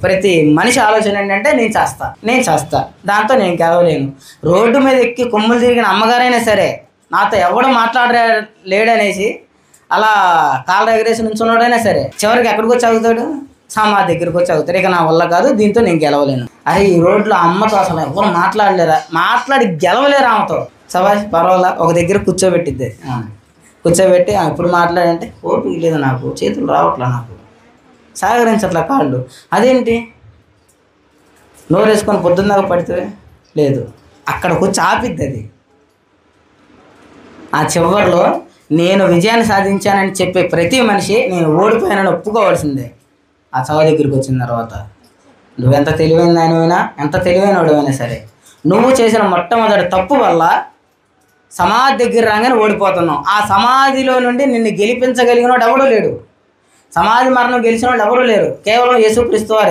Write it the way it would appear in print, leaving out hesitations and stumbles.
ప్రతి మనిషి ఆలోచన ఏంటంటే నేను చేస్తా దాంతో నేను గెలవలేను. రోడ్డు మీద ఎక్కి కొమ్ములు తిరిగిన అమ్మగారైనా సరే నాతో ఎవడు లేడనేసి అలా కాళ్ళ ఎగరేసి నుంచున్నాడైనా సరే చివరికి ఎక్కడికి వచ్చి అవుతాడు, సమాధి దగ్గరికి వచ్చి అవుతాడు. ఇక నా వల్ల కాదు, దీంతో నేను గెలవలేను. అరే ఈ రోడ్లో అమ్మతో అసలు ఎవరు మాట్లాడి గెలవలేరు. ఆమెతో సభాష్ పర్వాలా ఒక దగ్గర కూర్చోబెట్టిద్ది. కూర్చోబెట్టి ఇప్పుడు మాట్లాడంటే ఓపిక లేదు, నాకు చేతులు రావట్లా, నాకు సహకరించట్లా కాళ్ళు. అదేంటి నోరు వేసుకొని పొద్దున్నదాకా పడితే లేదు, అక్కడికి వచ్చి ఆపిద్ది. అది ఆ చివరిలో నేను విజయాన్ని సాధించానని చెప్పే ప్రతి మనిషి నేను ఓడిపోయానని ఒప్పుకోవాల్సిందే. ఆ చావు దగ్గరికి వచ్చిన తర్వాత నువ్వెంత తెలివైన దానివైనా, ఎంత తెలివైన వాడివైనా సరే, నువ్వు చేసిన మొట్టమొదటి తప్పు వల్ల సమాధి దగ్గర రాగానే ఓడిపోతున్నావు. ఆ సమాధిలో నుండి నిన్ను గెలిపించగలిగిన వాడు ఎవడూ లేడు. సమాధి మరణం గెలిచిన వాళ్ళు ఎవరూ లేరు, కేవలం యేసుక్రీస్తు వారే.